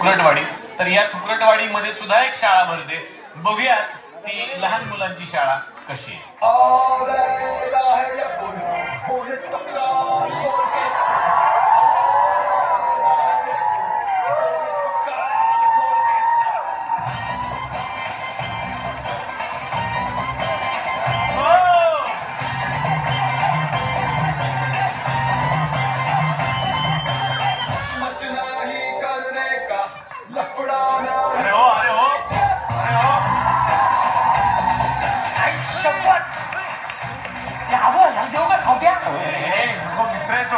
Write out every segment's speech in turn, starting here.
तुकरटवाडी. तर या तुकरटवाडीमध्ये सुद्धा एक शाळा भरते. बघूयात ती लहान मुलांची शाळा कशी आहे. अरे हो अरे हो अरे हो मित्र आहे तो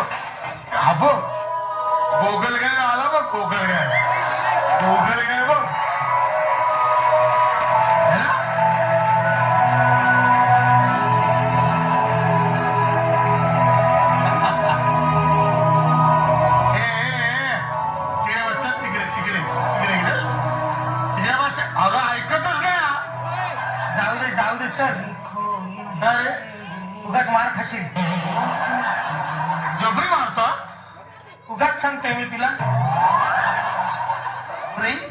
हाबो गोगल गाय आला बघ गोगल गाय बघ अरे उगाच मार खाशील. जबरी मारतो उगाच सांगतोय मी तुला. फ्रेंड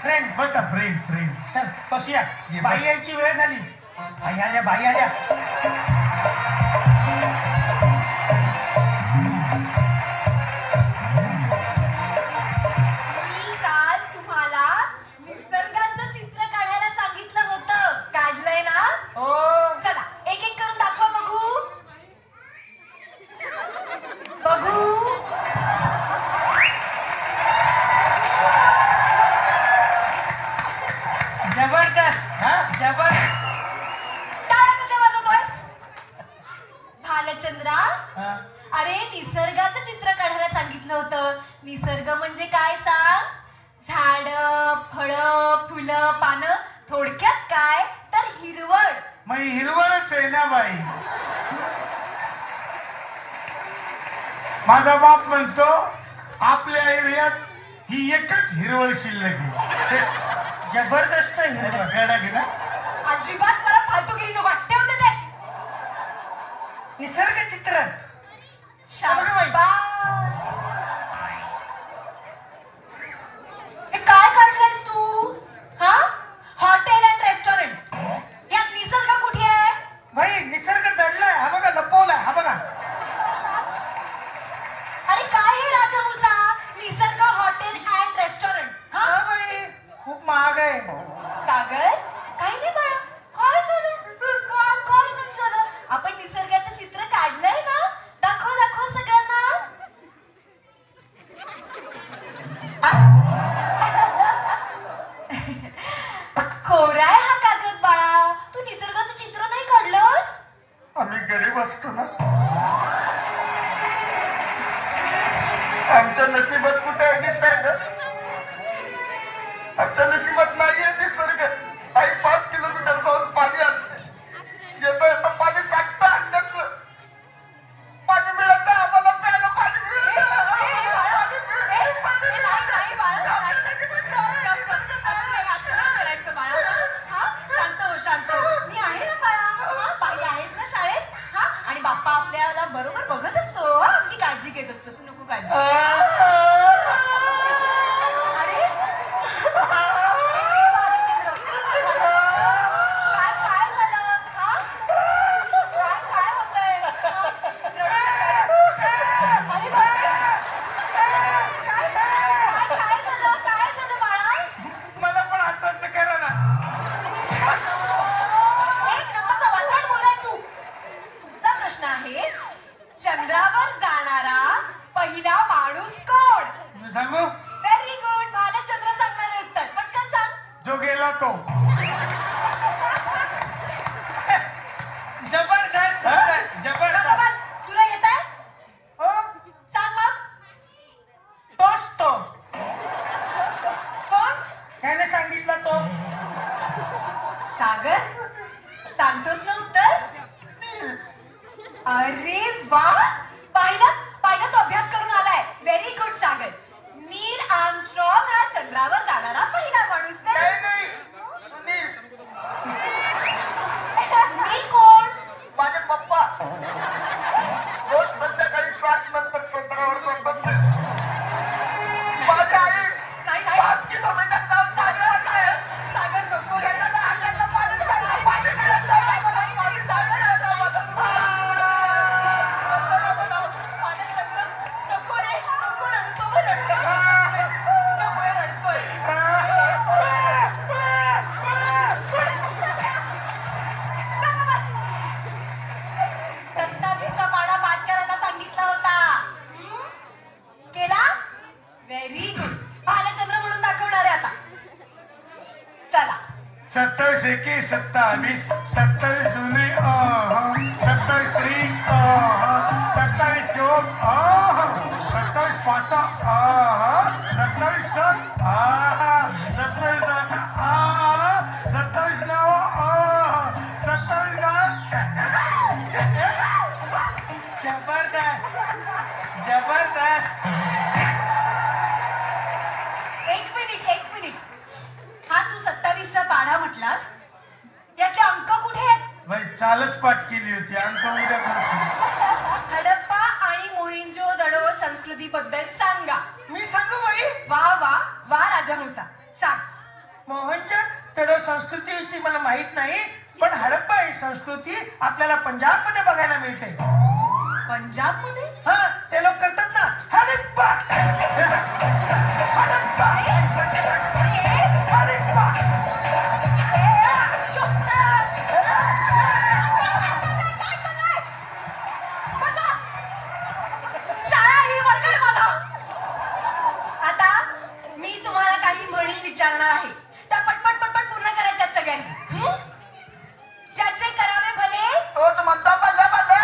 फ्रेंड बघा फ्रेंड चल बसूया. ये, बाई बस. यायची वेळ झाली. बाई आल्या. मी काल तुम्हाला निसर्गाचं चित्र काढायला सांगितलं होतं. काढलंय ना? हो चला एक एक करून दाखवा बघू. जबरदस्त जबरदस्त. टाळ्या कसे वाजवतोयस? भालचंद्रा, हा. अरे निसर्गाचं चित्र काढायला सांगितलं होतं. निसर्ग म्हणजे काय सांग? झाड, फळं, फुलं, पानं, थोडक्यात काय तर हिरवळ. मग हिरवळच आहे ना बाई. माझा बाप म्हणतो आपल्या एरियात ही एकच हिरवळ शिल्लक आहे. जबरदस्त हिरवळ. कडक आहे ना. अजिबात मला फालतूगिरी नको. ठेवून दे ते. निसर्ग चित्र. शाबास. हे काय काढलंयस तू? हा? Hotel and restaurant. यात निसर्ग कुठे आहे? भाई निसर्ग दडलाय. हा बघा लपवलाय. हा बघा. अरे काय हे राजहंसा? निसर्ग हॉटेल अँड रेस्टॉरंट. हा? हा भाई खूप महाग आहे. सागर, काही नाही बाळा. काय झालं? काय नाही झालं. आपण निसर्गाचं चित्र काढलंय ना? दाखव सगळ्यांना. आ? कोरा आहे हा कागद बाळा. तू निसर्गाचं चित्र नाही काढलंस? आम्ही गरीब असतो ना. आमच्या नशिबात कुठे आहे निसर्ग? आमच्या नशिबात नाहीये निसर्ग. आई 5 किलोमीटर जाऊन पाणी आणते. येता पाणी साठतं अंगाचं. पाणी मिळत नाही आम्हाला. प्यायला पाणी मिळत शांत हो. मी आहे ना बाळा. बाई आहेस ना शाळेत. हा? आणि बाप्पा आपल्याला बरोबर बघत असतो. आपली काळजी घेत असतो. तू नको काळजी. अरे भालचंद्र, काय झालं? हा? काय होतंय? हा? अरे बापरे. काय झालं बाळा? मला पण असंच करा ना. एक नंबरचा वातावरण बोलायस तू. तुमचा प्रश्न आहे, चंद्रावर जाणारा पहिला माणूस कोण? मी सांगू व्हेरी गुड. भालचंद्र सांगणार आहे उत्तर. पटकन सांग. जो गेला तो. जबरदस्त गप्प जबरदस्त. बस. तुला येत आहे? हो सांग मग. तोच तो. कोण? त्याने सांगितलं तो. सागर, सांगतोस ना उत्तर? अरे वा. पाहिलं तो अभ्यास करून आलाय. व्हेरी गुड सागर. नील आर्मस्ट्रॉंग हा चंद्रावर जाणारा पहिला माणूस. नाही सुनील एके 27, 27 जुने 27 त्रिक 27 चौक 27 पाचा 27 सत 27 आठ 27 नव 27 जबरदस्त जबरदस्त. एक मिनिट हा तू 27चा पाढा म्हटलास यातले अंक कुठे आहेत? बाई चालच पाठ केली होती अंक उद्या करतो. हडप्पा आणि मोहिंजो दडो संस्कृती बद्दल सांगा. मी सांगू बाई वा वा वा राजहंसा सांग. मोहनच्या तडो संस्कृतीची मला माहित नाही पण हडप्पा ही संस्कृती आपल्याला पंजाब मध्ये बघायला मिळते. पंजाब मध्ये हा ते लोक करतात ना हडप्पा हडप्पा हडप्पा. शाळा ही वर्ग आहे माझा. आता मी तुम्हाला काही म्हणी विचारणार आहे त्या पटपट पूर्ण करायच्यात सगळ्यांनी. ज्याचे करावे भले तोच म्हणता बल्ले बल्ले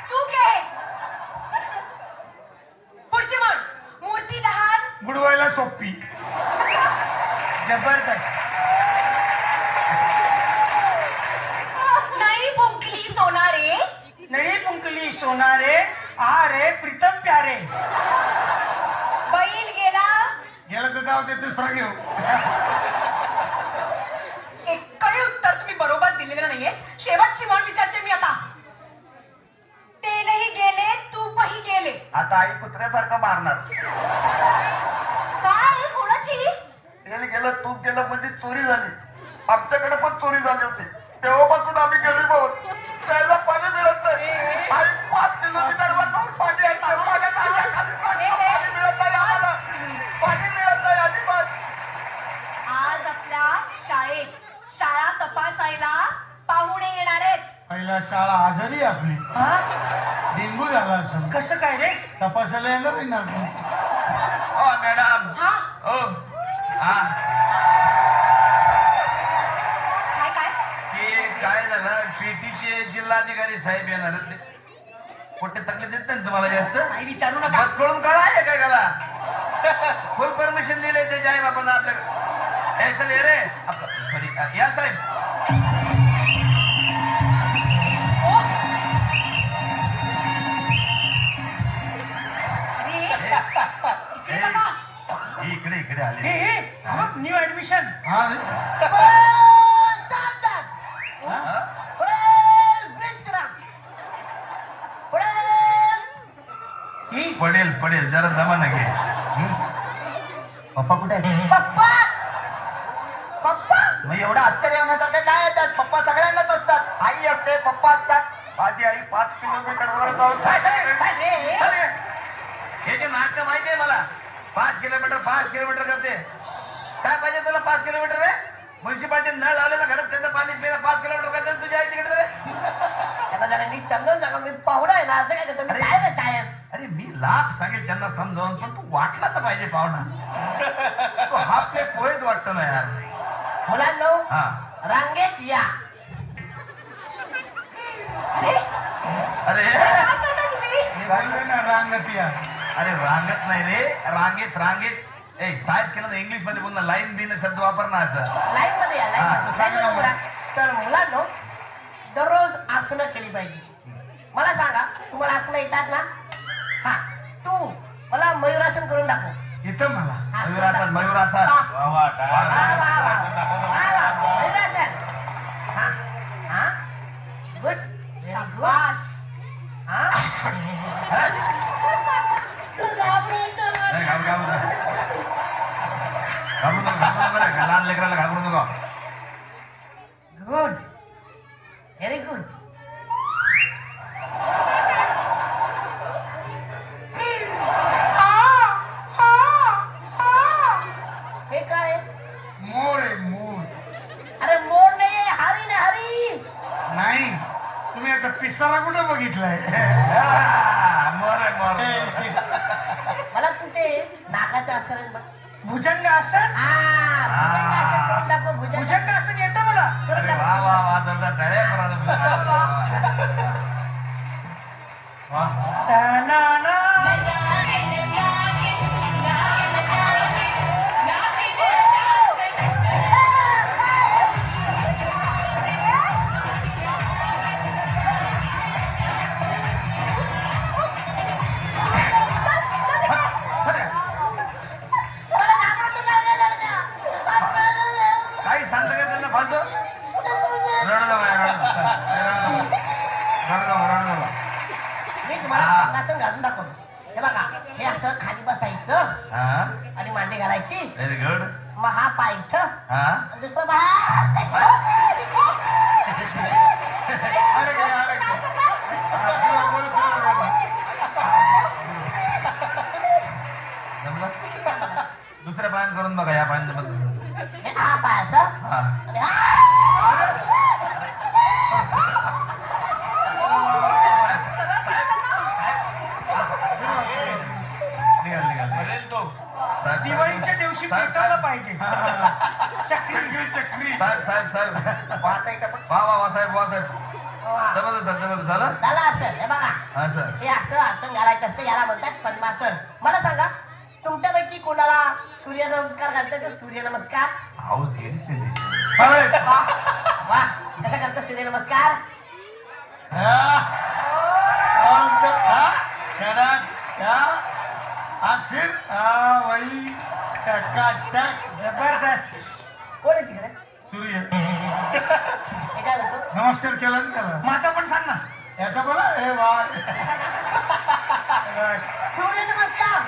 चूक आहे. पुढची म्हण मूर्ती लहान बुडवायला सोपी. जबरदस्त. नळी फुंकली सोनारे नळी पुंकली सोनारे आरे प्रीतम प्यारे. बैल गेला गेलं तर जाऊ दे दुसरा घेऊ. एकही उत्तर तुम्ही बरोबर दिलेलं नाहीये. शेवटची म्हण विचारते मी आता. तेलही गेले तूपही गेले. आता आई कुत्र्यासारखं मारणार. काय कोणाची? तेल गेलं तूप गेलं म्हणजे चोरी झाली. आमच्याकडे पण चोरी झाली होती तेव्हापासून आम्ही गरीब आहोत. प्यायला पाणी मिळत नाही. आई 5 किलोमीटरवर जाऊन पाणी आणते. पाण्याच्या खाली सांडतं. पाणी मिळत नाही आम्हाला. पाणी मिळत नाही अजिबात. आज आपल्या शाळेत शाळा तपासायला पाहुणे येणार आहेत. पहिला शाळा आजारी आपली डेंगू झाला असं. कसं काय रे? तपासायला येणार आहे ना. हो मॅडम. हा हो हा काय ते काय झालं पेटीचे जिल्हाधिकारी साहेब येणार आहेत ते. कुठे तकलीफ देत नाही तुम्हाला जास्त काही विचारू नका. मत कळून काढा आहे काय त्याला फुल परमिशन दिले त्याच्या आई बापांना आपल्याकडे. हे चल ये रे सॉरी या साहेब. अरे इकडे बघा. इकडे इकडे आले. New admission. पडेल पडेल जरा दमा न घे. पप्पा कुठे आहे? पप्पा पप्पा मग एवढं आश्चर्य होण्यासारखं काय येतात? पप्पा सगळ्यांनाच असतात. आई असते पप्पा असतात. माझी आई 5 किलोमीटर वर जाऊन काय अरे हे जे नाटक माहिती आहे मला. 5 किलोमीटर करते. काय पाहिजे तुला 5 किलोमीटर रे? म्युन्सिपाल्टी नळ लावले ना घरात त्याचं पाणी पिणं 5 किलोमीटर करते तुझ्या आई तिकडे रे. त्यांना जरा नीट समजावून सांगा. मी पाहुणा आहे ना असं काय करतो? मी साहेब आहे साहेब. अरे मी लाख सांगेल त्यांना समजावून पण तू वाटला तर पाहिजे पाहुणा. तो हा पे पोहेच वाटतो ना यार. मुलांनो हा रांगेत या. अरे अरे काय करता तुम्ही? बोलले ना रांगत या. अरे रांगत नाही रे रांगेत रांगेत. ए साहेब केलं ना इंग्लिश मध्ये बोल ना. लाईन बिन शब्द वापर ना असं. लाईन मध्ये या. हा, लाईन असं सांगा ना मला. तर मुलांनो दररोज आसनं केली पाहिजे. मला सांगा तुम्हाला आसनं येतात ना? हा तू मला मयूरासन करून दाखव. इथं मला हा, मयूरासन मयूरासन. वा, वा, वा. मयूरासन. हा हा गुड. शाबाश. हा नाही, घाबरू नको रे. लहान लेकराला घाबरू नको. Good very good. हे काय? मोर आहे मोर. अरे मोर नाही हरिण आहे हरिण. नाही तुम्ही तुम्ही याचा पिसारा कुठं बघितलाय मोर मला कुठे नाकाचं आसन बघ. भुजंग आसन भुजंग आसन करून दाखव, भुजंग भुजंग आसन येतं मला अरे वा वा वा जोरदार टाळ्या करा. ना, ना. मला घाबरतो काय नाही लागलं. काही सांगता का त्यांना फालतो मी तुम्हाला पद्मासन घालून दाखवतो. हे बघा, हे असं खाली बसायचं आणि मांडी घालायची. Very good. मग हा पाय इथं हा आणि दुसरा पाय जमलं? दुसऱ्या पायान करून बघा या पायान जमत नसेल. हे हा पाय असं हा आणि हा निघाल तो दिवाळीच्या दिवशी पेटवलं पाहिजे चक्री साहेब साहेब साहेब पाहता येतं पण. वा वा वा साहेब वा साहेब वा. जबरदस्त जबरदस्त झालं झालं असं. हे बघा, हा सर हे असं आसन घालायचं असतं, याला म्हणतात पद्मासन. मला सांगा, तुमच्यापैकी कोणाला सूर्यनमस्कार घालतात तर सूर्यनमस्कार? हाऊस गेलीच नाही ते. वा, कसं करतो सूर्यनमस्कार? जबरदस्त कोण आहे तिकडे? सूर्य हे काय करतो? नमस्कार केला ना त्याला माझा पण सांग ना याचा बोला हे सूर्यनमस्कार.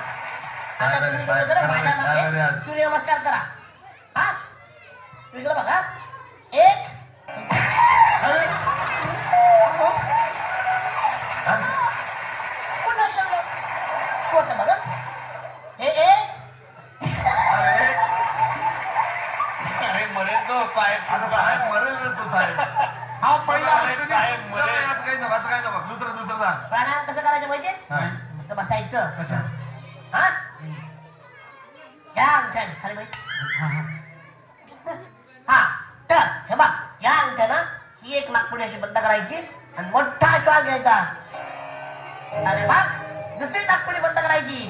आता काय तुम्ही रे, इकडे बघा, काय माझ्या रे, मागे आज? सूर्यनमस्कार करा. हा, इकडे बघा. एक पुन्हा तेवढं. कोणतं बघा? हे एक अरे मरेल तो साहेब आता साहेब मरेल रे तो साहेब हा पहिला साहेब मरेल असं काही नको असं काही नको दुसरं सांग प्राणायाम कसं करायचं माहितीये? हा. असं बसायचं. हा, या अंगठ्याने खाली बस. हा, तर हे बघ, या अंगठ्यानं ही एक नागपुडी अशी बंद करायची आणि मोठा श्वास घ्यायचा. अरे बघ, दुसरी नागपुडी बंद करायची.